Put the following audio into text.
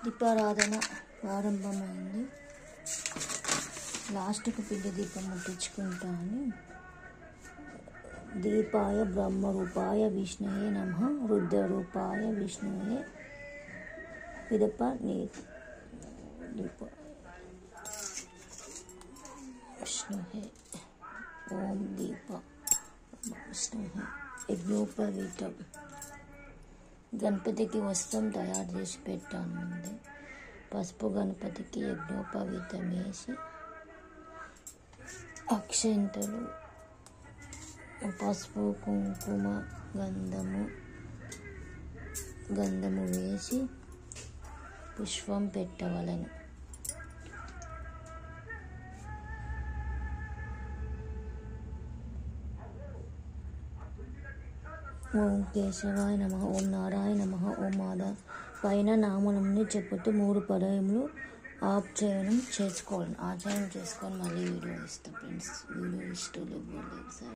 దీపారాధన ప్రారంభమైంది. లాస్ట్కు పిండి దీపం ముట్టించుకుంటాను. దీపాయ బ్రహ్మరూపాయ విష్ణువే నమః, రుద్రరూపాయ విష్ణువే పిదప దీప విష్ణువే ఓం దీప విష్ణువే. యజ్ఞోపవీతం. గణపతికి వస్త్రం తయారు చేసి పెట్టాను. ముందే పసుపు గణపతికి యజ్ఞోపవీతం వేసి అక్షంతలు, పసుపు, కుంకుమ, గంధము వేసి పుష్పం పెట్టవలను. ఓం కేశవాయ నమః, ఓం నారాయణ నమః, ఓం మాధవ పైన నామములని చెప్పుతూ 3 పర్యాయములు ఆచరణ చేసుకొని మళ్ళీ వీడియో ఇస్తాను ఫ్రెండ్స్. వీడియో ఇష్టం లేదు.